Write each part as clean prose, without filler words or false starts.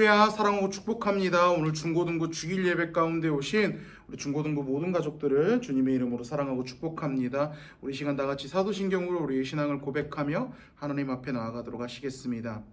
할렐루야, 사랑하고 축복합니다. 오늘 중고등부 주일 예배 가운데 오신 우리 중고등부 모든 가족들을 주님의 이름으로 사랑하고 축복합니다. 우리 시간 다 같이 사도신경으로 우리의 신앙을 고백하며 하나님 앞에 나아가도록 하시겠습니다.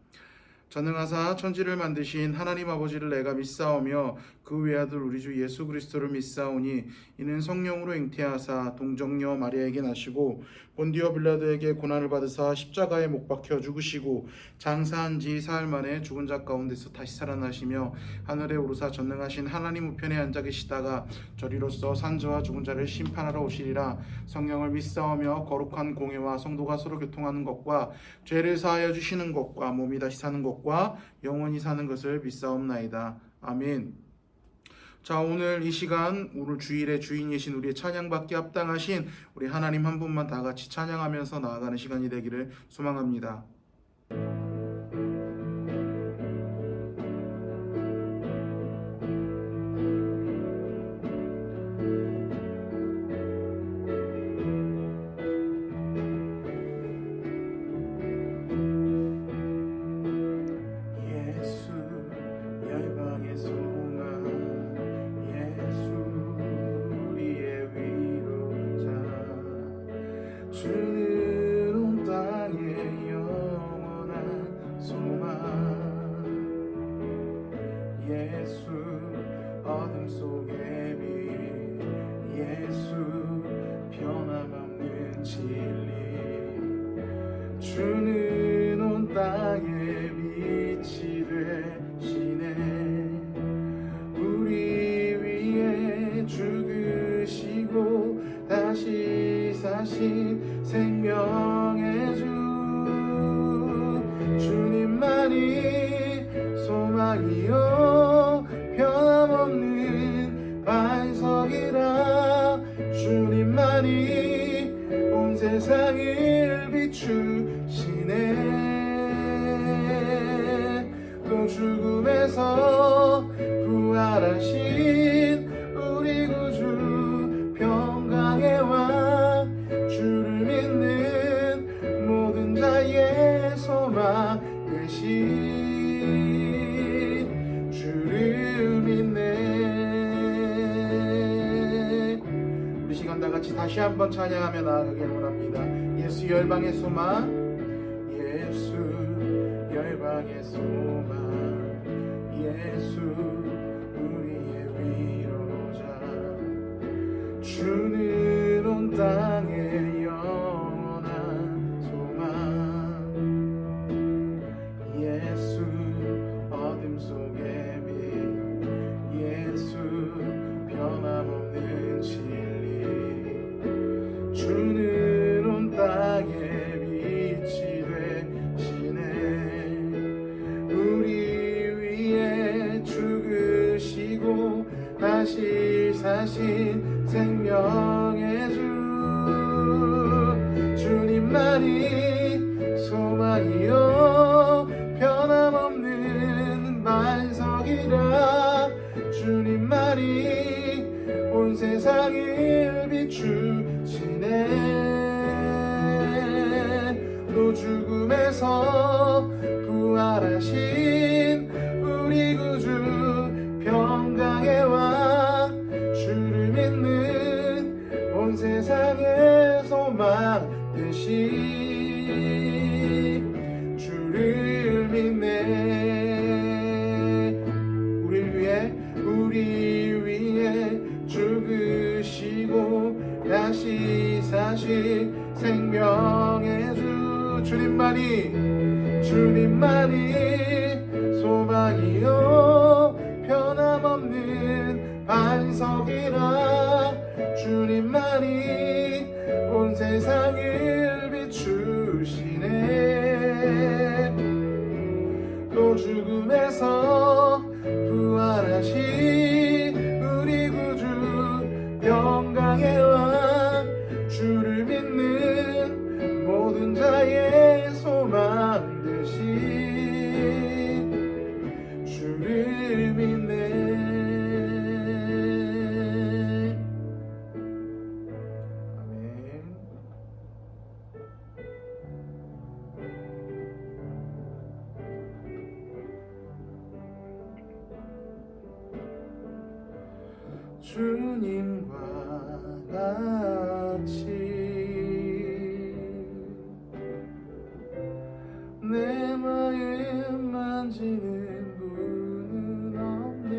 전능하사 천지를 만드신 하나님 아버지를 내가 믿사오며 그 외아들 우리 주 예수 그리스도를 믿사오니 이는 성령으로 잉태하사 동정녀 마리아에게 나시고 본디오 빌라도에게 고난을 받으사 십자가에 못 박혀 죽으시고 장사한 지 사흘 만에 죽은 자 가운데서 다시 살아나시며 하늘에 오르사 전능하신 하나님 우편에 앉아 계시다가 저리로서 산자와 죽은 자를 심판하러 오시리라. 성령을 믿사오며 거룩한 공회와 성도가 서로 교통하는 것과 죄를 사하여 주시는 것과 몸이 다시 사는 것과 영원히 사는 것을 믿사옵나이다. 아멘. 자, 오늘 이 시간 오늘 주일의 주인이신 우리의 찬양받기 합당하신 우리 하나님 한 분만 다 같이 찬양하면서 나아가는 시간이 되기를 소망합니다. 주는 온 땅의 영원한 소망 예수 어둠 속의 빛 예수 변함없는 진리 주는 온 땅의 빛이 되시네 우리 위에 죽으시고 다시 사신 생명의 주 주님만이 소망이요 변함없는 반석이라 주님만이 온 세상을 비추시네 또 죽음에서 부활하신 우리 구주 평강의 왕 주를 믿는 모든 자의 소망 되신 주를 믿네. 우리 시간 다 같이 다시 한번 찬양하며 나아가길 원합니다. 예수 열방의 소망 예수 열방의 소망 예수 우리의 위로자 주는 온 땅의 영원한 소망 예수 어둠 속의 빛 예수 변함없는 진리 주는 온 땅의 빛이 되시네 우리 위에 죽으시고 다시 사신 생명의 주 주님만이 소망이요 변함없는 반석이라 주님만이 온 세상을 비추시네 또 죽음에서 부활하신 우리 구주 평강의 왕 주를 믿는 온 세상의 소망 되신 주를 믿네 우리 위에 죽으시고 다시 사신 생명의 주 주님만이 소망이요 변함없는 반석이라 주님만이 온 세상을 비추시네 또 죽음에서 부활하신 우리 구주 영광의 왕 주를 믿는 모든 자의 소망 되신 주를 믿네 주님과 같이 내 마음 만지는 분은 없네.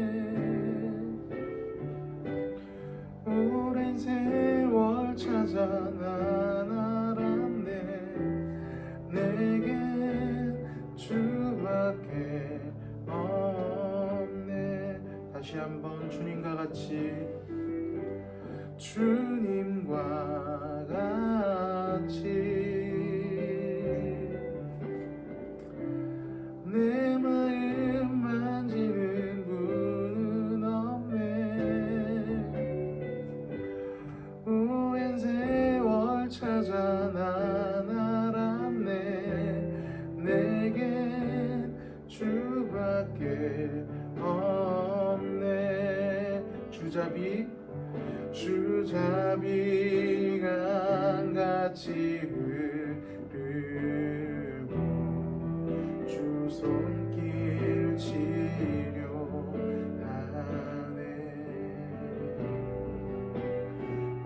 오랜 세월 찾아 난 알았네. 내겐 주밖에 없네. 다시 한번 주님과 같이 주님과 같이 내 마음 만지는 분은 없네. 오랜 세월 찾아 난 알았네. 내겐 주밖에 없네. 주자비가 같이 흐르고 주 손길 치료하네.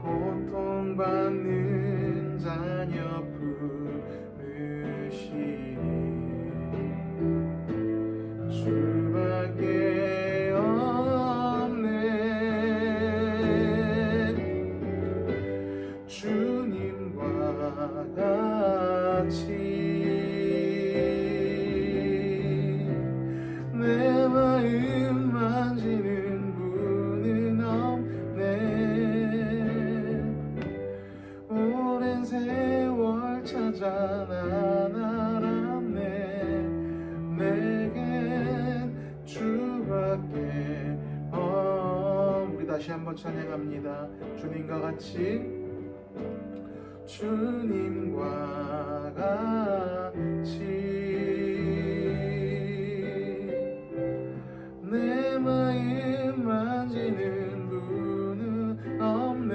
고통받는 자녀 부르시니 주밖에 없네. 주님과 같이 내 마음 만지는 분은 없네. 오랜 세월 찾아 난 알았네. 내겐 주밖에 우리 다시 한번 찬양합니다. 주님과 같이 주님과 같이 내 마음 만지는 분은 없네.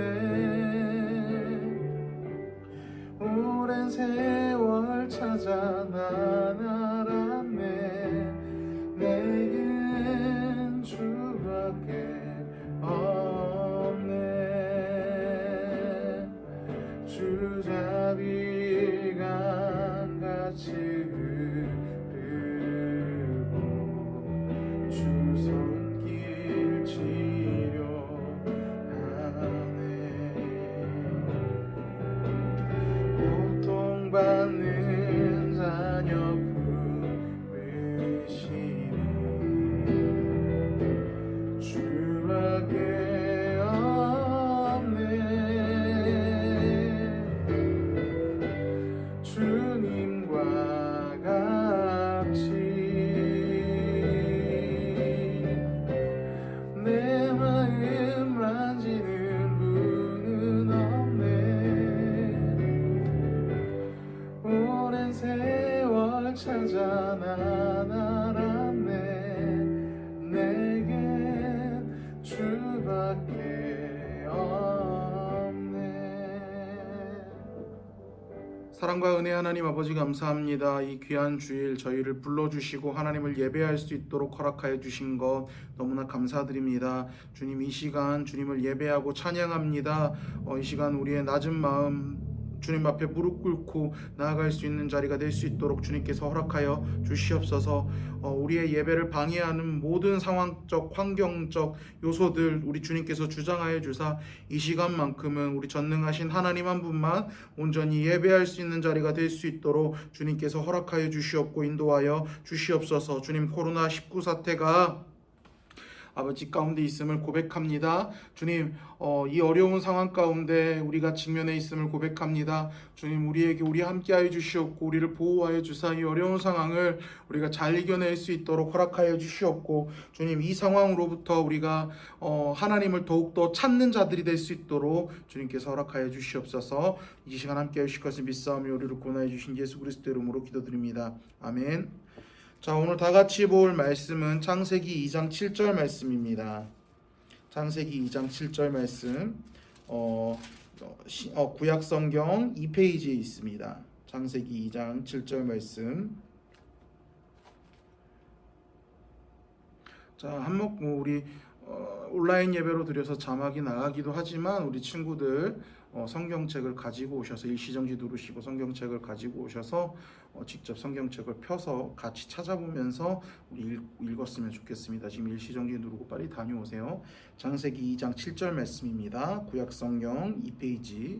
오랜 세월 찾아 난 알았네. 내겐 주밖에 없네. 주자비가 같이 흐르고 주 손길 치료하네. 고통받는 자녀 부르시니 주밖에 없네. 주님과 같이 내 마음 만지는 분은 없네. 오랜 세월 찾아 난 알았네. 내겐 주밖에 없네. 사랑과 은혜 하나님 아버지 감사합니다. 이 귀한 주일 저희를 불러주시고 하나님을 예배할 수 있도록 허락하여 주신 것 너무나 감사드립니다. 주님, 이 시간 주님을 예배하고 찬양합니다. 이 시간 우리의 낮은 마음 주님 앞에 무릎 꿇고 나아갈 수 있는 자리가 될 수 있도록 주님께서 허락하여 주시옵소서. 우리의 예배를 방해하는 모든 상황적, 환경적 요소들 우리 주님께서 주장하여 주사 이 시간만큼은 우리 전능하신 하나님 한 분만 온전히 예배할 수 있는 자리가 될 수 있도록 주님께서 허락하여 주시옵고 인도하여 주시옵소서. 주님, 코로나19 사태가 아버지 가운데 있음을 고백합니다. 주님, 이 어려운 상황 가운데 우리가 직면해 있음을 고백합니다. 주님, 우리에게 우리 함께하여 주시옵고 우리를 보호하여 주사 이 어려운 상황을 우리가 잘 이겨낼 수 있도록 허락하여 주시옵고 주님, 이 상황으로부터 우리가 하나님을 더욱더 찾는 자들이 될 수 있도록 주님께서 허락하여 주시옵소서. 이 시간 함께해 주실 것을 믿사오며 우리를 구원하여 주신 예수 그리스도 이름으로 기도드립니다. 아멘. 자, 오늘 다 같이 볼 말씀은 창세기 2장 7절 말씀입니다. 창세기 2장 7절 말씀 구약 성경 2페이지에 있습니다. 창세기 2장 7절 말씀. 자, 한목 우리 온라인 예배로 드려서 자막이 나가기도 하지만 우리 친구들 성경책을 가지고 오셔서 일시정지 누르시고 성경책을 가지고 오셔서 직접 성경책을 펴서 같이 찾아보면서 우리 읽었으면 좋겠습니다. 지금 일시정지 누르고 빨리 다녀오세요. 창세기 2장 7절 말씀입니다. 구약성경 2페이지.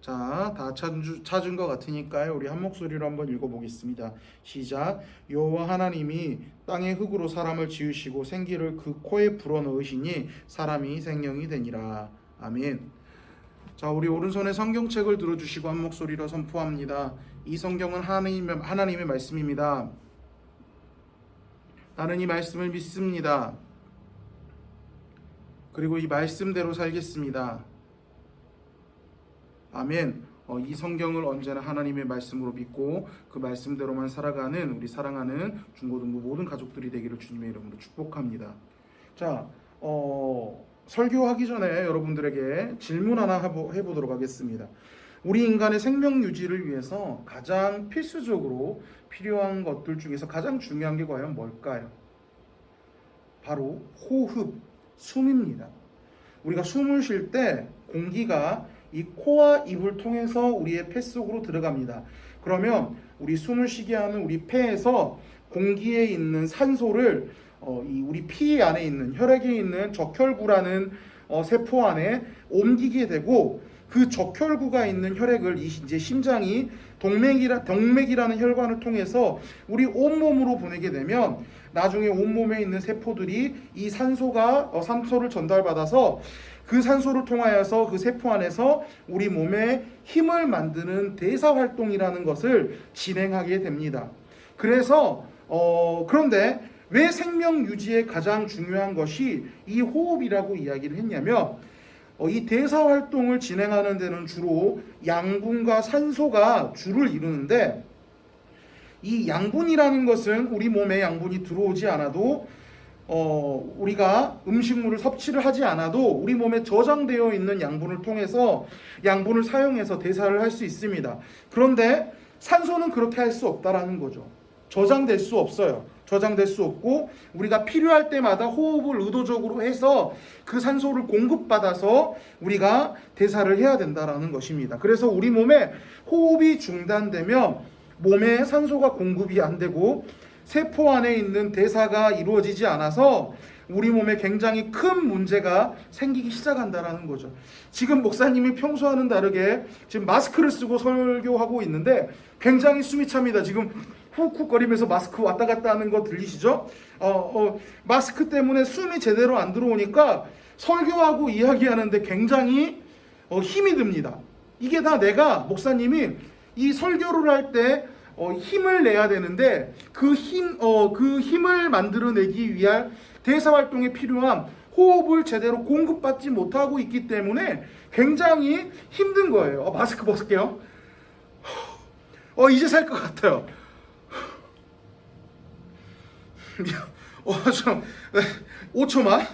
자, 다 찾은 것 같으니까요. 우리 한 목소리로 한번 읽어보겠습니다. 시작. 여호와 하나님이 땅의 흙으로 사람을 지으시고 생기를 그 코에 불어넣으시니 사람이 생명이 되니라. 아멘. 자, 우리 오른손에 성경책을 들어주시고 한 목소리로 선포합니다. 이 성경은 하나님의 말씀입니다. 나는 이 말씀을 믿습니다. 그리고 이 말씀대로 살겠습니다. 아멘. 이 성경을 언제나 하나님의 말씀으로 믿고 그 말씀대로만 살아가는 우리 사랑하는 중고등부 모든 가족들이 되기를 주님의 이름으로 축복합니다. 자, 설교하기 전에 여러분들에게 질문 하나 해보도록 하겠습니다. 우리 인간의 생명 유지를 위해서 가장 필수적으로 필요한 것들 중에서 가장 중요한 게 과연 뭘까요? 바로 호흡, 숨입니다. 우리가 숨을 쉴 때 공기가 이 코와 입을 통해서 우리의 폐 속으로 들어갑니다. 그러면 우리 숨을 쉬게 하는 우리 폐에서 공기에 있는 산소를 우리 피 안에 있는 혈액에 있는 적혈구라는 세포 안에 옮기게 되고 그 적혈구가 있는 혈액을 이제 심장이 동맥이라는 혈관을 통해서 우리 온몸으로 보내게 되면 나중에 온몸에 있는 세포들이 이 산소를 전달받아서 그 산소를 통하여서 그 세포 안에서 우리 몸에 힘을 만드는 대사활동이라는 것을 진행하게 됩니다. 그래서 그런데 왜 생명 유지에 가장 중요한 것이 이 호흡이라고 이야기를 했냐면 이 대사활동을 진행하는 데는 주로 양분과 산소가 주를 이루는데 이 양분이라는 것은 우리 몸에 양분이 들어오지 않아도 우리가 음식물을 섭취를 하지 않아도 우리 몸에 저장되어 있는 양분을 통해서 양분을 사용해서 대사를 할 수 있습니다. 그런데 산소는 그렇게 할 수 없다라는 거죠. 저장될 수 없어요. 저장될 수 없고 우리가 필요할 때마다 호흡을 의도적으로 해서 그 산소를 공급받아서 우리가 대사를 해야 된다라는 것입니다. 그래서 우리 몸에 호흡이 중단되면 몸에 산소가 공급이 안 되고 세포 안에 있는 대사가 이루어지지 않아서 우리 몸에 굉장히 큰 문제가 생기기 시작한다라는 거죠. 지금 목사님이 평소와는 다르게 지금 마스크를 쓰고 설교하고 있는데 굉장히 숨이 찹니다. 지금 훅훅거리면서 마스크 왔다 갔다 하는 거 들리시죠? 마스크 때문에 숨이 제대로 안 들어오니까 설교하고 이야기하는데 굉장히 힘이 듭니다. 이게 다 내가 목사님이 이 설교를 할 때 힘을 내야 되는데 그 힘을 만들어내기 위한 대사활동에 필요한 호흡을 제대로 공급받지 못하고 있기 때문에 굉장히 힘든 거예요. 마스크 벗을게요. 이제 살 것 같아요. 좀 5초만.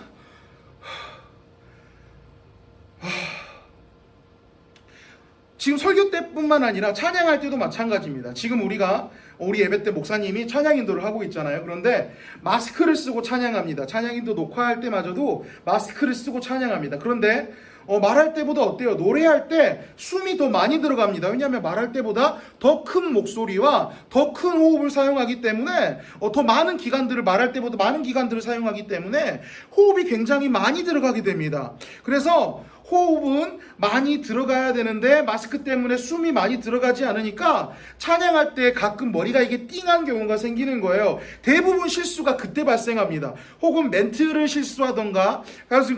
지금 설교 때뿐만 아니라 찬양할 때도 마찬가지입니다. 지금 우리 예배 때 목사님이 찬양 인도를 하고 있잖아요. 그런데 마스크를 쓰고 찬양합니다. 찬양 인도 녹화할 때마저도 마스크를 쓰고 찬양합니다. 그런데 말할 때보다 어때요? 노래할 때 숨이 더 많이 들어갑니다. 왜냐하면 말할 때보다 더 큰 목소리와 더 큰 호흡을 사용하기 때문에 더 많은 기관들을 말할 때보다 많은 기관들을 사용하기 때문에 호흡이 굉장히 많이 들어가게 됩니다. 그래서 호흡은 많이 들어가야 되는데 마스크 때문에 숨이 많이 들어가지 않으니까 찬양할 때 가끔 머리가 이게 띵한 경우가 생기는 거예요. 대부분 실수가 그때 발생합니다. 혹은 멘트를 실수하던가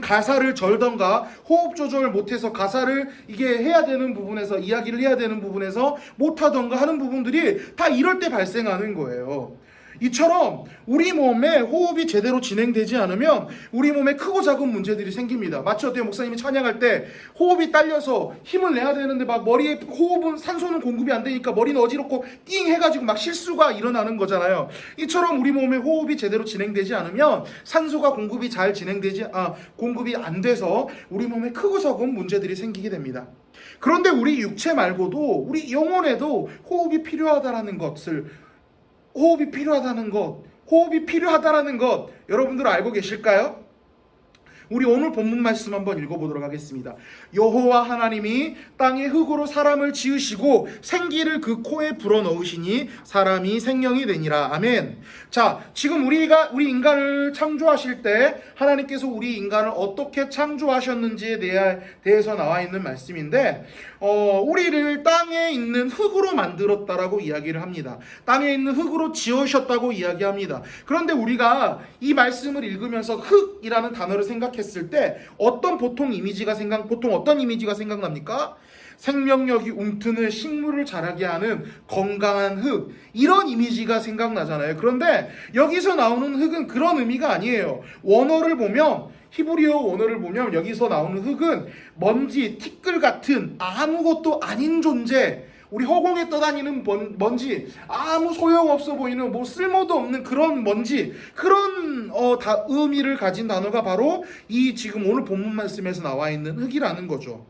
가사를 절던가 호흡 조절을 못해서 가사를 이게 해야 되는 부분에서 이야기를 해야 되는 부분에서 못하던가 하는 부분들이 다 이럴 때 발생하는 거예요. 이처럼 우리 몸에 호흡이 제대로 진행되지 않으면 우리 몸에 크고 작은 문제들이 생깁니다. 마치 어때요? 목사님이 찬양할 때 호흡이 딸려서 힘을 내야 되는데 막 머리에 호흡은 산소는 공급이 안 되니까 머리는 어지럽고 띵 해가지고 막 실수가 일어나는 거잖아요. 이처럼 우리 몸에 호흡이 제대로 진행되지 않으면 산소가 공급이 공급이 안 돼서 우리 몸에 크고 작은 문제들이 생기게 됩니다. 그런데 우리 육체 말고도 우리 영혼에도 호흡이 필요하다라는 것을 호흡이 필요하다는 것, 호흡이 필요하다라는 것 여러분들 알고 계실까요? 우리 오늘 본문 말씀 한번 읽어보도록 하겠습니다. 여호와 하나님이 땅의 흙으로 사람을 지으시고 생기를 그 코에 불어넣으시니 사람이 생명이 되니라. 아멘. 자, 지금 우리 인간을 창조하실 때 하나님께서 우리 인간을 어떻게 창조하셨는지에 대해서 나와 있는 말씀인데, 우리를 땅에 있는 흙으로 만들었다라고 이야기를 합니다. 땅에 있는 흙으로 지으셨다고 이야기합니다. 그런데 우리가 이 말씀을 읽으면서 흙이라는 단어를 생각했을 때 보통 어떤 이미지가 생각납니까? 생명력이 움트는 식물을 자라게 하는 건강한 흙, 이런 이미지가 생각나잖아요. 그런데 여기서 나오는 흙은 그런 의미가 아니에요. 히브리어 원어를 보면 여기서 나오는 흙은 먼지, 티끌 같은 아무것도 아닌 존재, 우리 허공에 떠다니는 먼지, 아무 소용없어 보이는 쓸모도 없는 그런 먼지, 그런 의미를 가진 단어가 바로 이 지금 오늘 본문 말씀에서 나와 있는 흙이라는 거죠.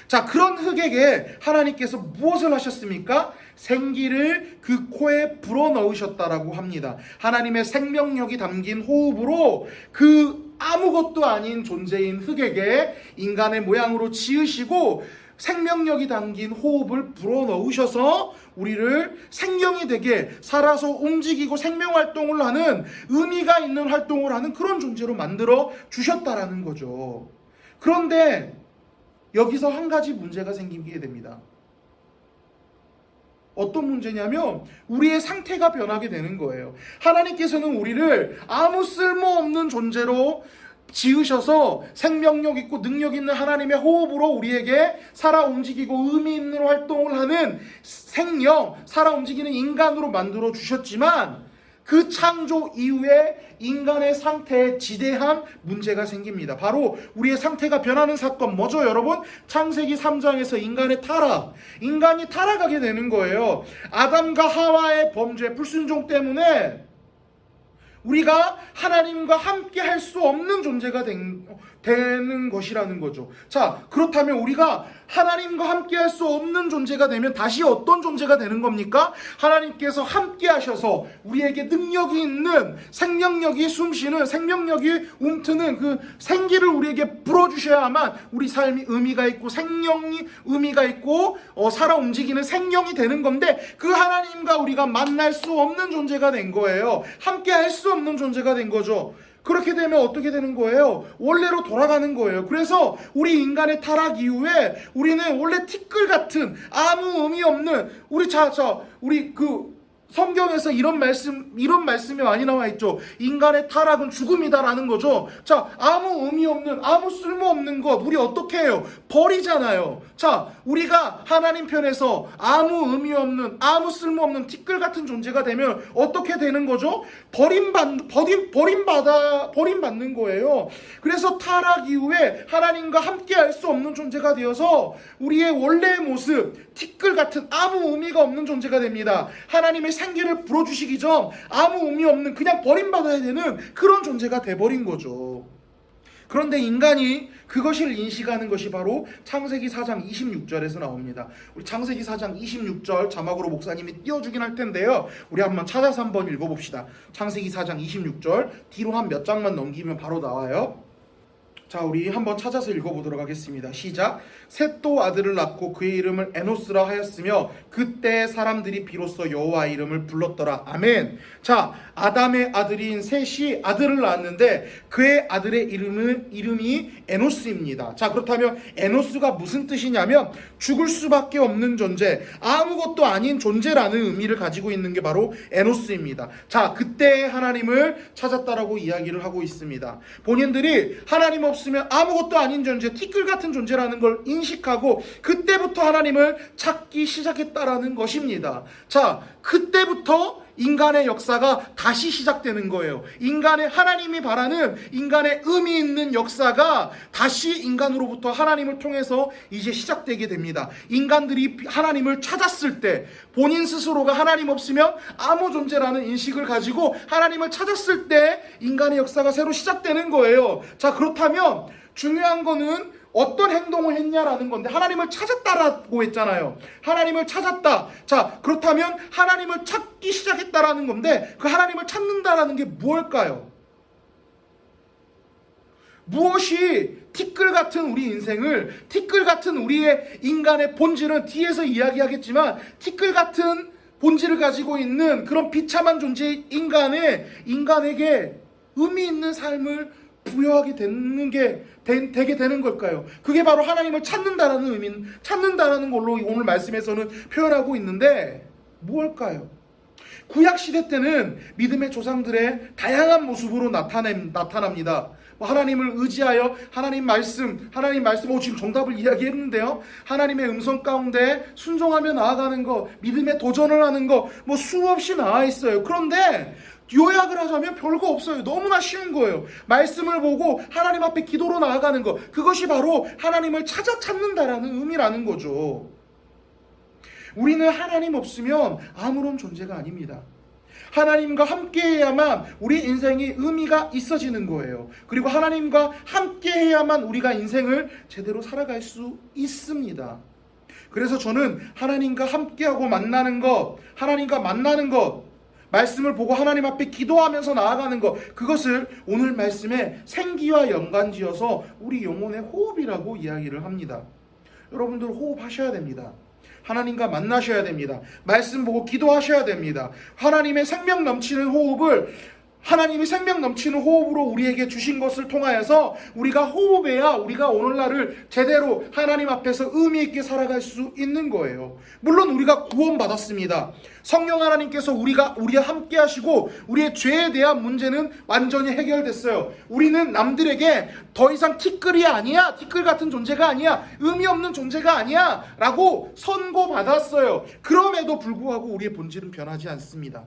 자, 그런 흙에게 하나님께서 무엇을 하셨습니까? 생기를 그 코에 불어넣으셨다라고 합니다. 하나님의 생명력이 담긴 호흡으로 그 아무것도 아닌 존재인 흙에게 인간의 모양으로 지으시고 생명력이 담긴 호흡을 불어넣으셔서 우리를 생명이 되게 살아서 움직이고 생명활동을 하는, 의미가 있는 활동을 하는 그런 존재로 만들어 주셨다라는 거죠. 그런데 여기서 한 가지 문제가 생기게 됩니다. 어떤 문제냐면 우리의 상태가 변하게 되는 거예요. 하나님께서는 우리를 아무 쓸모없는 존재로 지으셔서 생명력 있고 능력 있는 하나님의 호흡으로 우리에게 살아 움직이고 의미 있는 활동을 하는 살아 움직이는 인간으로 만들어 주셨지만, 그 창조 이후에 인간의 상태에 지대한 문제가 생깁니다. 바로 우리의 상태가 변하는 사건, 뭐죠 여러분? 창세기 3장에서 인간이 타락하게 되는 거예요. 아담과 하와의 범죄, 불순종 때문에 우리가 하나님과 함께 할 수 없는 존재가 되는 것이라는 거죠. 자, 그렇다면 우리가 하나님과 함께 할 수 없는 존재가 되면 다시 어떤 존재가 되는 겁니까? 하나님께서 함께 하셔서 우리에게 능력이 있는, 생명력이 숨쉬는, 생명력이 움트는 그 생기를 우리에게 불어주셔야만 우리 삶이 의미가 있고 생명이 의미가 있고 살아 움직이는 생명이 되는 건데, 그 하나님과 우리가 만날 수 없는 존재가 된 거예요. 함께 할 수 없는 존재가 된 거죠. 그렇게 되면 어떻게 되는 거예요? 원래로 돌아가는 거예요. 그래서 우리 인간의 타락 이후에 우리는 원래 티끌 같은 아무 의미 없는, 우리 성경에서 이런 말씀이 많이 나와 있죠. 인간의 타락은 죽음이다라는 거죠. 자, 아무 의미 없는, 아무 쓸모 없는 것, 우리 어떻게 해요? 버리잖아요. 자, 우리가 하나님 편에서 아무 의미 없는, 아무 쓸모 없는 티끌 같은 존재가 되면 어떻게 되는 거죠? 버림받는 거예요. 그래서 타락 이후에 하나님과 함께 할 수 없는 존재가 되어서 우리의 원래의 모습, 티끌 같은 아무 의미가 없는 존재가 됩니다. 하나님의 생기를 불어주시기 전 아무 의미 없는, 그냥 버림받아야 되는 그런 존재가 돼버린 거죠. 그런데 인간이 그것을 인식하는 것이 바로 창세기 4장 26절에서 나옵니다. 우리 창세기 4장 26절 자막으로 목사님이 띄워주긴 할 텐데요, 우리 한번 찾아서 한번 읽어봅시다. 창세기 4장 26절 뒤로 한 몇 장만 넘기면 바로 나와요. 자, 우리 한번 찾아서 읽어보도록 하겠습니다. 시작. 셋도 아들을 낳고 그의 이름을 에노스라 하였으며 그때 사람들이 비로소 여호와 이름을 불렀더라. 아멘. 자, 아담의 아들인 셋이 아들을 낳았는데 그의 아들의 이름이 에노스입니다. 자, 그렇다면 에노스가 무슨 뜻이냐면 죽을 수밖에 없는 존재, 아무것도 아닌 존재라는 의미를 가지고 있는 게 바로 에노스입니다. 자, 그때 하나님을 찾았다라고 이야기를 하고 있습니다. 본인들이 하나님 없으면 아무것도 아닌 존재, 티끌 같은 존재라는 걸 인식하고 그때부터 하나님을 찾기 시작했다라는 것입니다. 자, 그때부터 인간의 역사가 다시 시작되는 거예요. 하나님이 바라는 인간의 의미 있는 역사가 다시 인간으로부터 하나님을 통해서 이제 시작되게 됩니다. 인간들이 하나님을 찾았을 때, 본인 스스로가 하나님 없으면 아무 존재라는 인식을 가지고 하나님을 찾았을 때 인간의 역사가 새로 시작되는 거예요. 자, 그렇다면 중요한 거는 어떤 행동을 했냐라는 건데, 하나님을 찾았다라고 했잖아요. 하나님을 찾았다. 자, 그렇다면 하나님을 찾기 시작했다라는 건데, 그 하나님을 찾는다라는 게 무엇일까요? 무엇이 티끌 같은 우리 인생을, 티끌 같은 우리의 인간의 본질은 뒤에서 이야기하겠지만, 티끌 같은 본질을 가지고 있는 그런 비참한 존재의 인간에게 의미 있는 삶을 부여하게 되게 되는 걸까요? 그게 바로 하나님을 찾는다라는 의미, 찾는다라는 걸로 오늘 말씀에서는 표현하고 있는데, 무엇일까요? 구약시대 때는 믿음의 조상들의 다양한 모습으로 나타납니다. 하나님을 의지하여 하나님 말씀, 지금 정답을 이야기했는데요. 하나님의 음성 가운데 순종하며 나아가는 것, 믿음의 도전을 하는 것, 수없이 나와 있어요. 그런데 요약을 하자면 별거 없어요. 너무나 쉬운 거예요. 말씀을 보고 하나님 앞에 기도로 나아가는 것, 그것이 바로 하나님을 찾는다라는 의미라는 거죠. 우리는 하나님 없으면 아무런 존재가 아닙니다. 하나님과 함께해야만 우리 인생이 의미가 있어지는 거예요. 그리고 하나님과 함께해야만 우리가 인생을 제대로 살아갈 수 있습니다. 그래서 저는 하나님과 함께하고 하나님과 만나는 것, 말씀을 보고 하나님 앞에 기도하면서 나아가는 것, 그것을 오늘 말씀에 생기와 연관지어서 우리 영혼의 호흡이라고 이야기를 합니다. 여러분들 호흡하셔야 됩니다. 하나님과 만나셔야 됩니다. 말씀 보고 기도하셔야 됩니다. 하나님이 생명 넘치는 호흡으로 우리에게 주신 것을 통하여서 우리가 호흡해야 우리가 오늘날을 제대로 하나님 앞에서 의미 있게 살아갈 수 있는 거예요. 물론 우리가 구원받았습니다. 성령 하나님께서 우리와 함께 하시고 우리의 죄에 대한 문제는 완전히 해결됐어요. 우리는 남들에게 더 이상 티끌이 아니야, 티끌 같은 존재가 아니야, 의미 없는 존재가 아니야 라고 선고받았어요. 그럼에도 불구하고 우리의 본질은 변하지 않습니다.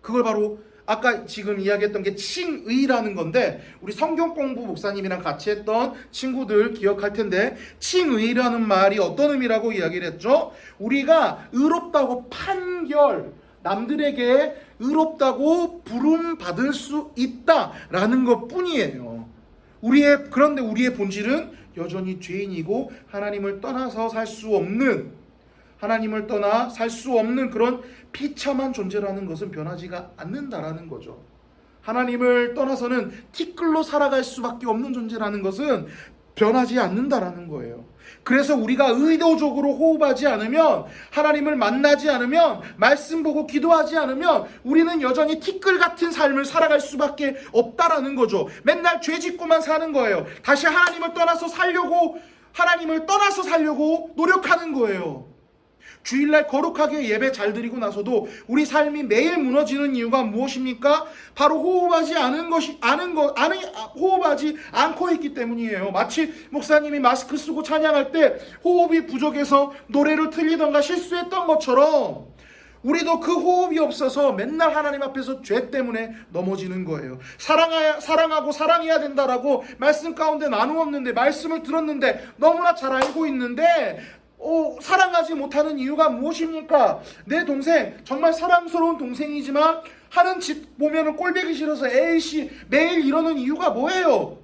그걸 바로 아까 지금 이야기했던 게 칭의라는 건데, 우리 성경 공부 목사님이랑 같이 했던 친구들 기억할 텐데, 칭의라는 말이 어떤 의미라고 이야기를 했죠? 우리가 의롭다고 남들에게 의롭다고 부름받을 수 있다라는 것 뿐이에요. 그런데 우리의 본질은 여전히 죄인이고 하나님을 떠나 살 수 없는 그런 비참한 존재라는 것은 변하지가 않는다라는 거죠. 하나님을 떠나서는 티끌로 살아갈 수밖에 없는 존재라는 것은 변하지 않는다라는 거예요. 그래서 우리가 의도적으로 호흡하지 않으면, 하나님을 만나지 않으면, 말씀 보고 기도하지 않으면 우리는 여전히 티끌 같은 삶을 살아갈 수밖에 없다라는 거죠. 맨날 죄 짓고만 사는 거예요. 다시 하나님을 떠나서 살려고 노력하는 거예요. 주일날 거룩하게 예배 잘 드리고 나서도 우리 삶이 매일 무너지는 이유가 무엇입니까? 바로 호흡하지 않고 있기 때문이에요. 마치 목사님이 마스크 쓰고 찬양할 때 호흡이 부족해서 노래를 틀리던가 실수했던 것처럼, 우리도 그 호흡이 없어서 맨날 하나님 앞에서 죄 때문에 넘어지는 거예요. 사랑하고 사랑해야 된다라고 말씀 가운데 나누었는데, 말씀을 들었는데, 너무나 잘 알고 있는데 사랑하지 못하는 이유가 무엇입니까? 내 동생 정말 사랑스러운 동생이지만 하는 짓 보면은 꼴보기 싫어서 에이씨 매일 이러는 이유가 뭐예요?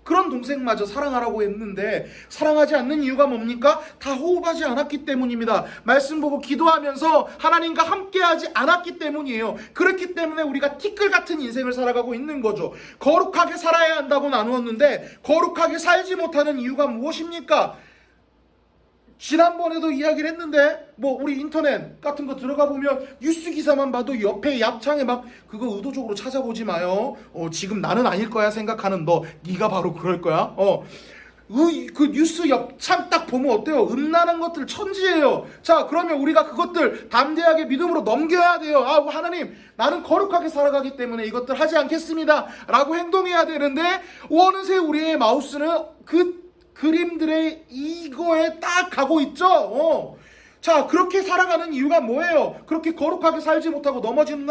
그런 동생마저 사랑하라고 했는데 사랑하지 않는 이유가 뭡니까? 다 호흡하지 않았기 때문입니다. 말씀 보고 기도하면서 하나님과 함께하지 않았기 때문이에요. 그렇기 때문에 우리가 티끌 같은 인생을 살아가고 있는 거죠. 거룩하게 살아야 한다고 나누었는데 거룩하게 살지 못하는 이유가 무엇입니까? 지난번에도 이야기를 했는데 우리 인터넷 같은 거 들어가 보면 뉴스 기사만 봐도 옆에 얍창에 막 그거 의도적으로 찾아보지 마요. 지금 나는 아닐 거야 생각하는 네가 바로 그럴 거야. 그 뉴스 얍창 딱 보면 어때요? 음란한 것들 천지예요. 자, 그러면 우리가 그것들 담대하게 믿음으로 넘겨야 돼요. 하나님, 나는 거룩하게 살아가기 때문에 이것들 하지 않겠습니다 라고 행동해야 되는데, 어느새 우리의 마우스는 그 그림들의 이거에 딱 가고 있죠. 자, 그렇게 살아가는 이유가 뭐예요? 그렇게 거룩하게 살지 못하고 넘어지는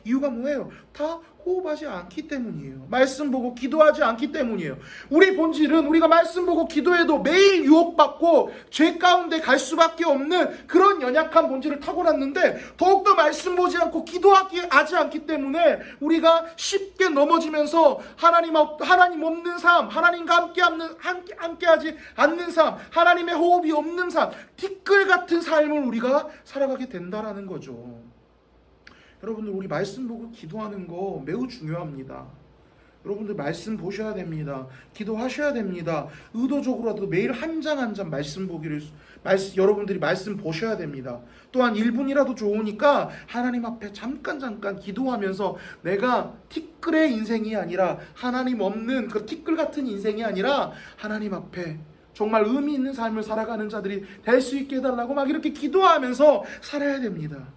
이유가 뭐예요? 다 호흡하지 않기 때문이에요. 말씀 보고 기도하지 않기 때문이에요. 우리 본질은 우리가 말씀 보고 기도해도 매일 유혹받고 죄 가운데 갈 수밖에 없는 그런 연약한 본질을 타고났는데, 더욱더 말씀 보지 않고 기도하지 않기 때문에 우리가 쉽게 넘어지면서 하나님 없는 삶, 하나님과 함께하지 않는 삶, 하나님의 호흡이 없는 삶, 티끌 같은 삶을 우리가 살아가게 된다라는 거죠. 여러분들, 우리 말씀 보고 기도하는 거 매우 중요합니다. 여러분들 말씀 보셔야 됩니다. 기도하셔야 됩니다. 의도적으로라도 매일 한 장 한 장 여러분들이 말씀 보셔야 됩니다. 또한 1분이라도 좋으니까 하나님 앞에 잠깐 기도하면서 내가 티끌의 인생이 아니라, 하나님 없는 그 티끌 같은 인생이 아니라 하나님 앞에 정말 의미 있는 삶을 살아가는 자들이 될 수 있게 해달라고 막 이렇게 기도하면서 살아야 됩니다.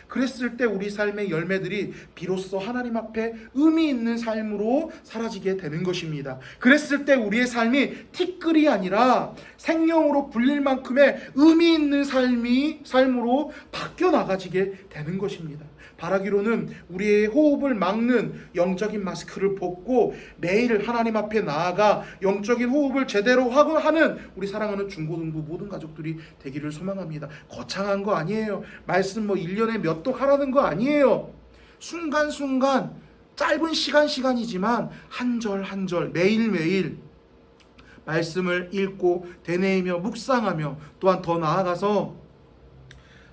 그랬을 때 우리 삶의 열매들이 비로소 하나님 앞에 의미 있는 삶으로 사라지게 되는 것입니다. 그랬을 때 우리의 삶이 티끌이 아니라 생명으로 불릴 만큼의 의미 있는 삶으로 바뀌어 나가지게 되는 것입니다. 바라기로는 우리의 호흡을 막는 영적인 마스크를 벗고 매일 하나님 앞에 나아가 영적인 호흡을 제대로 하는 우리 사랑하는 중고등부 모든 가족들이 되기를 소망합니다. 거창한 거 아니에요. 말씀 1년에 몇 독 하라는 거 아니에요. 순간순간 짧은 시간이지만 한 절 한 절 매일매일 말씀을 읽고 되뇌이며 묵상하며, 또한 더 나아가서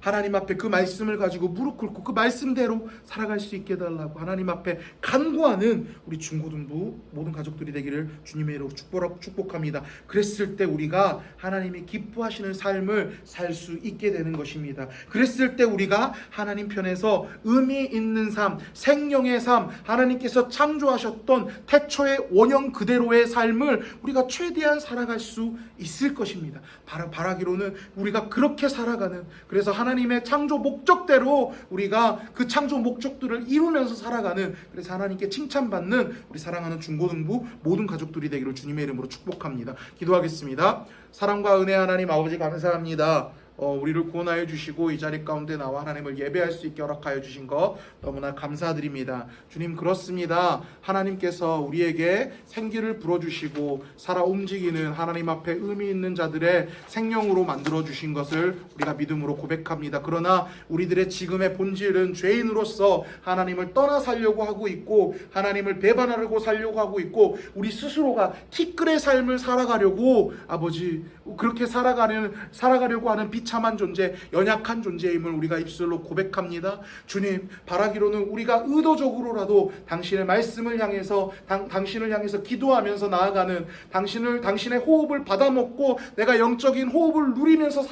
하나님 앞에 그 말씀을 가지고 무릎 꿇고 그 말씀대로 살아갈 수 있게 해달라고 하나님 앞에 간구하는 우리 중고등부 모든 가족들이 되기를 주님의 이름으로 축복합니다. 그랬을 때 우리가 하나님이 기뻐하시는 삶을 살 수 있게 되는 것입니다. 그랬을 때 우리가 하나님 편에서 의미 있는 삶, 생명의 삶, 하나님께서 창조하셨던 태초의 원형 그대로의 삶을 우리가 최대한 살아갈 수 있을 것입니다. 바라기로는 우리가 그렇게 살아가는, 그래서 하나님의 창조 목적대로 우리가 그 창조 목적들을 이루면서 살아가는, 그래서 하나님께 칭찬받는 우리 사랑하는 중고등부 모든 가족들이 되기를 주님의 이름으로 축복합니다. 기도하겠습니다. 사랑과 은혜 하나님 아버지 감사합니다. 우리를 구원하여 주시고 이 자리 가운데 나와 하나님을 예배할 수 있게 허락하여 주신 것 너무나 감사드립니다. 주님, 그렇습니다. 하나님께서 우리에게 생기를 불어주시고 살아 움직이는 하나님 앞에 의미 있는 자들의 생명으로 만들어 주신 것을 우리가 믿음으로 고백합니다. 그러나 우리들의 지금의 본질은 죄인으로서 하나님을 떠나 살려고 하고 있고, 하나님을 배반하려고 살려고 하고 있고, 우리 스스로가 티끌의 삶을 살아가려고 아버지 그렇게 살아가려고 하는 비참한 존재, 연약한 존재임을 우리가 입술로 고백합니다. 주님, 바라기로는 우리가 의도적으로라도 당신의 말씀을 향해서 당신을 향해서 기도하면서 나아가는, 당신의 호흡을 받아먹고 내가 영적인 호흡을 누리면서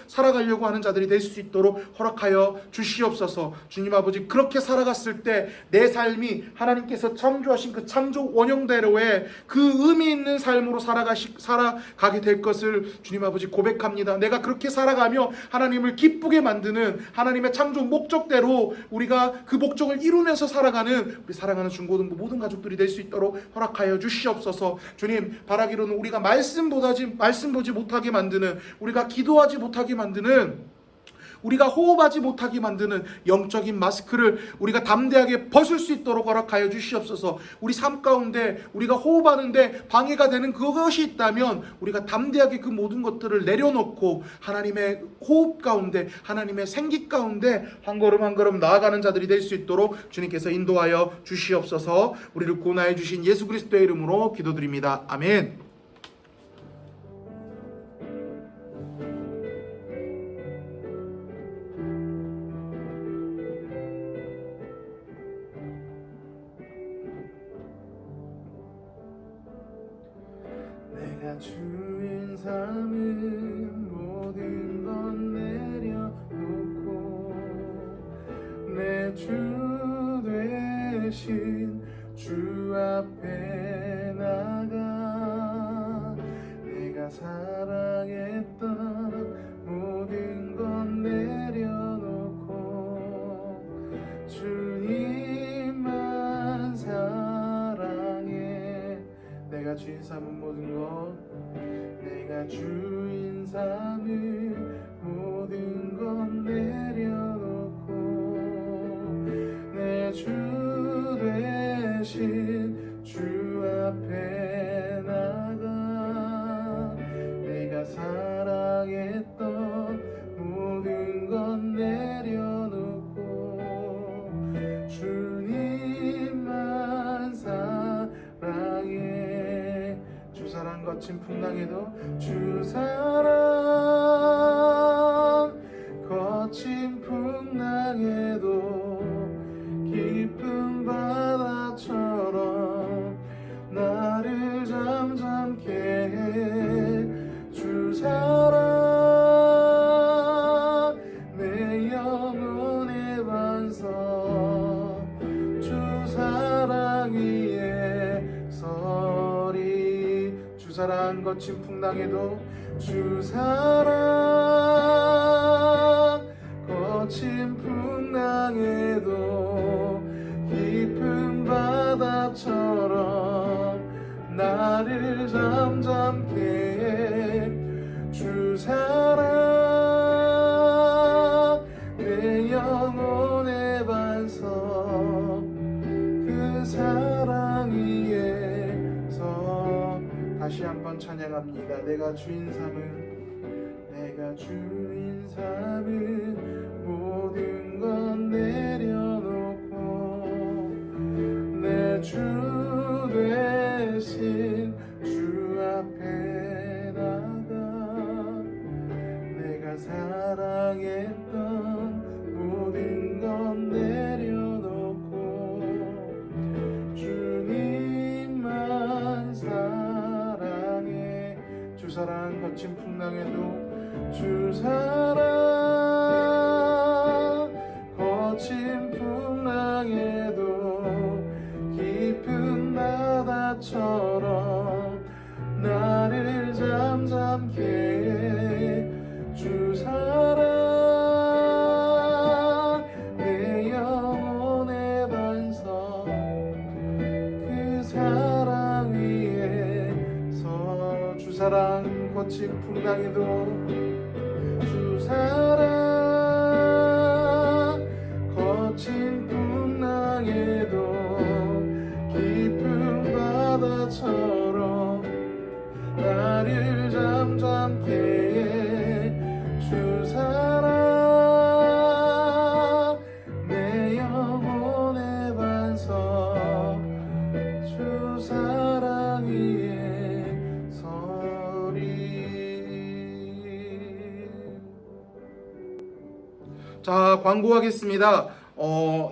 살아가려고 하는 자들이 될 수 있도록 허락하여 주시옵소서. 주님 아버지, 그렇게 살아갔을 때 내 삶이 하나님께서 창조하신 그 창조 원형대로의 그 의미 있는 삶으로 살아가게 될 것을 주님 아버지 고백합니다. 내가 그렇게 살아가며 하나님을 기쁘게 만드는 하나님의 창조 목적대로 우리가 그 목적을 이루면서 살아가는 우리 사랑하는 중고등부 모든 가족들이 될 수 있도록 허락하여 주시옵소서. 주님, 바라기로는 우리가 말씀 보지 못하게 만드는, 우리가 기도하지 못하게 만드는, 우리가 호흡하지 못하게 만드는 영적인 마스크를 우리가 담대하게 벗을 수 있도록 허락하여 주시옵소서. 우리 삶 가운데 우리가 호흡하는데 방해가 되는 그것이 있다면 우리가 담대하게 그 모든 것들을 내려놓고 하나님의 호흡 가운데, 하나님의 생기 가운데 한 걸음 한 걸음 나아가는 자들이 될 수 있도록 주님께서 인도하여 주시옵소서. 우리를 구원하여 주신 예수 그리스도의 이름으로 기도드립니다. 아멘. 내가 주인 삼은 모든 건 내려놓고 내 주 되신 주 앞에 나가 내가 사랑했던 모든 건 내려놓고 주님만 사랑해. 내가 주인 삼은 모든 것, 내가 주인 삼은 모든 모든 건 내려놓고 내 주 대신 주 앞에 나가 내가 사랑했던 모든 건 내려놓고 주님만 사랑해. 주 사랑 거친 풍랑에도 주 사랑 거친 풍랑에도 깊은 바다처럼 나를 잠잠케 해. 주 사랑 내 영혼의 반석 주 사랑 위에 서리. 주 사랑 거친 풍랑에도 주 사랑 거친 풍랑에도 깊은 바다처럼 나를 잠잠케 해. 주 사랑 내 영혼의 반석 그 사랑 위에서 다시 한번 찬양합니다. 내가 주인 삼은 모든 건 내려놓고 내 주 대신 주 앞에 나가 내가 사랑했던 모든 건 내려놓고 주님만 사랑해. 주 사랑 거친 풍랑에도 주 사랑 거친 풍랑에도 깊은 바다처럼 나를 잠잠케 해. 주 사랑 내 영혼의 반석 그 사랑 위에서 주 사랑 거친 풍랑에도 주 사랑 거친 풍랑에도 깊은 바다처럼 나를 잠잠케 해. 주 사랑 내 영혼의 반석 주 사랑 위에 서리. 자, 광고하겠습니다.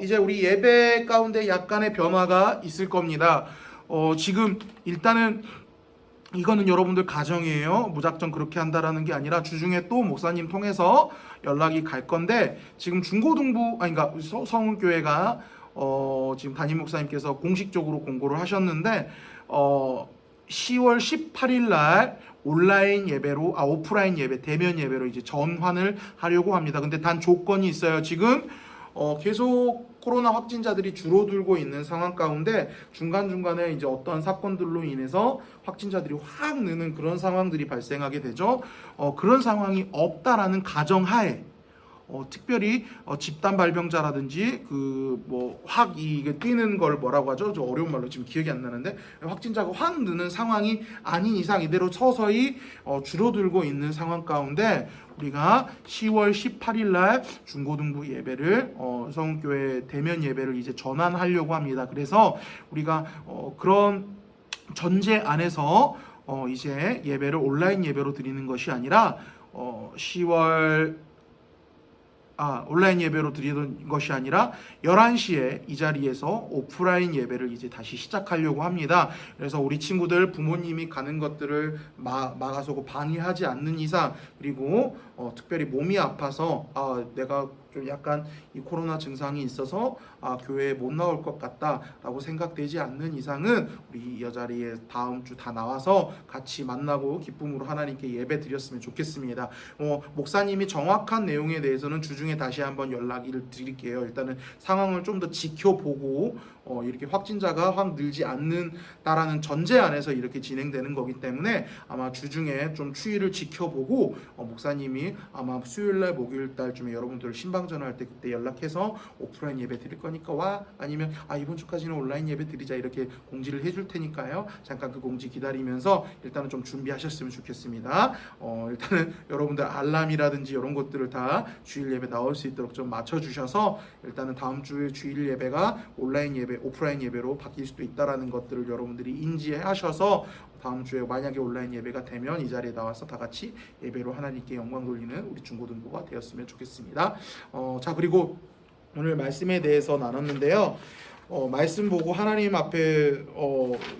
이제 우리 예배 가운데 약간의 변화가 있을 겁니다. 지금 일단은 이거는 여러분들 가정이에요. 무작정 그렇게 한다라는 게 아니라 주중에 또 목사님 통해서 연락이 갈 건데, 지금 중고등부 그러니까 성훈교회가 지금 담임 목사님께서 공식적으로 공고를 하셨는데 10월 18일 날 온라인 예배로 오프라인 예배 대면 예배로 이제 전환을 하려고 합니다. 근데 단 조건이 있어요. 지금 계속 코로나 확진자들이 줄어들고 있는 상황 가운데 중간중간에 이제 어떤 사건들로 인해서 확진자들이 확 느는 그런 상황들이 발생하게 되죠. 그런 상황이 없다라는 가정하에 특별히 집단 발병자라든지 확 이게 뛰는 걸 뭐라고 하죠? 저 어려운 말로 지금 기억이 안 나는데 확진자가 확 느는 상황이 아닌 이상 이대로 서서히 줄어들고 있는 상황 가운데 우리가 10월 18일 날 중고등부 예배를 성교회 대면 예배를 이제 전환하려고 합니다. 그래서 우리가 그런 전제 안에서 이제 예배를 온라인 예배로 드리는 것이 아니라 온라인 예배로 드리던 것이 아니라 11시에 이 자리에서 오프라인 예배를 이제 다시 시작하려고 합니다. 그래서 우리 친구들 부모님이 가는 것들을 막아서고 방해하지 않는 이상, 그리고 특별히 몸이 아파서 내가 좀 약간 이 코로나 증상이 있어서 교회에 못 나올 것 같다라고 생각되지 않는 이상은 우리 이 자리에 다음 주 다 나와서 같이 만나고 기쁨으로 하나님께 예배 드렸으면 좋겠습니다. 목사님이 정확한 내용에 대해서는 주중에 다시 한번 연락을 드릴게요. 일단은 상황을 좀 더 지켜보고 이렇게 확진자가 확 늘지 않는다라는 전제 안에서 이렇게 진행되는 거기 때문에 아마 주중에 좀 추이를 지켜보고 목사님이 아마 수요일날 목요일달쯤에 여러분들 신방 전화할 때 그때 연락해서 오프라인 예배 드릴 거니까 와, 아니면 이번 주까지는 온라인 예배 드리자 이렇게 공지를 해줄 테니까요. 잠깐 그 공지 기다리면서 일단은 좀 준비하셨으면 좋겠습니다. 일단은 여러분들 알람이라든지 이런 것들을 다 주일 예배 나올 수 있도록 좀 맞춰주셔서 일단은 다음 주에 주일 예배가 온라인 예배, 오프라인 예배로 바뀔 수도 있다라는 것들을 여러분들이 인지하셔서 다음 주에 만약에 온라인 예배가 되면 이 자리에 나와서 다 같이 예배로 하나님께 영광 돌리는 우리 중고등부가 되었으면 좋겠습니다. 자, 그리고 오늘 말씀에 대해서 나눴는데요. 말씀 보고 하나님 앞에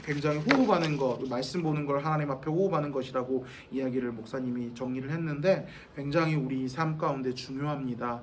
굉장히 호흡하는 것, 말씀 보는 걸 하나님 앞에 호흡하는 것이라고 이야기를 목사님이 정리를 했는데 굉장히 우리 삶 가운데 중요합니다.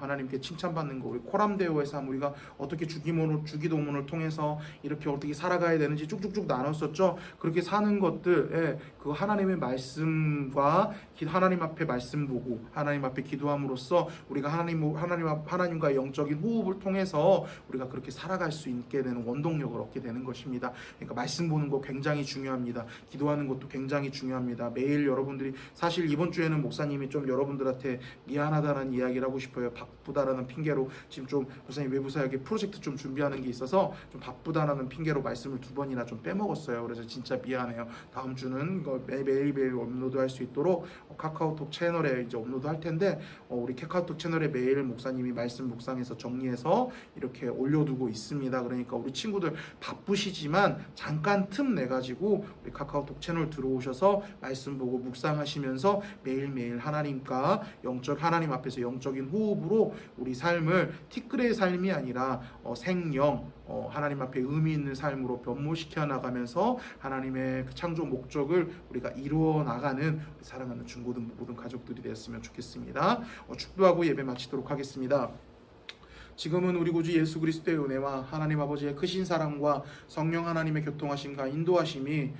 하나님께 칭찬받는 거, 우리 코람데오의 삶, 우리가 어떻게 주기도문을 통해서 이렇게 어떻게 살아가야 되는지 쭉쭉쭉 나눴었죠. 그렇게 사는 것들, 그 하나님의 말씀과 하나님 앞에 말씀 보고 하나님 앞에 기도함으로써 우리가 하나님과 영적인 호흡을 통해서 우리가 그렇게 살아갈 수 있게 되는 원동력을 얻게 되는 것입니다. 그러니까 말씀 보는 거 굉장히 중요합니다. 기도하는 것도 굉장히 중요합니다. 매일 여러분들이, 사실 이번 주에는 목사님이 좀 여러분들한테 미안하다는 이야기를 하고 싶어요. 바쁘다라는 핑계로 지금 좀 목사님 외부사역에 프로젝트 좀 준비하는 게 있어서 좀 바쁘다라는 핑계로 말씀을 2번이나 좀 빼먹었어요. 그래서 진짜 미안해요. 다음 주는 매일매일 업로드할 수 있도록 카카오톡 채널에 이제 업로드할 텐데 우리 카카오톡 채널에 매일 목사님이 말씀 묵상해서 정리해서 이렇게 올려두고 있습니다. 그러니까 우리 친구들 바쁘시지만 잠깐 틈 내 가지고 우리 카카오톡 채널 들어오셔서 말씀 보고 묵상하시면서 매일매일 하나님과 하나님 앞에서 영적인 호흡으로 우리 삶을 티끌의 삶이 아니라 생영, 하나님 앞에 의미 있는 삶으로 변모시켜 나가면서 하나님의 그 창조 목적을 우리가 이루어 나가는 사랑하는 중고등부 모든 가족들이 되었으면 좋겠습니다. 축도하고 예배 마치도록 하겠습니다. 지금은 우리 구주 예수 그리스도의 은혜와 하나님 아버지의 크신 사랑과 성령 하나님의 교통하심과 인도하심이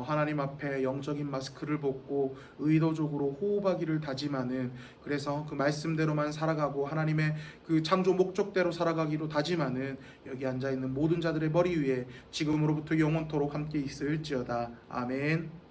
하나님 앞에 영적인 마스크를 벗고 의도적으로 호흡하기를 다짐하는, 그래서 그 말씀대로만 살아가고 하나님의 그 창조 목적대로 살아가기로 다짐하는 여기 앉아있는 모든 자들의 머리 위에 지금으로부터 영원토록 함께 있을지어다. 아멘.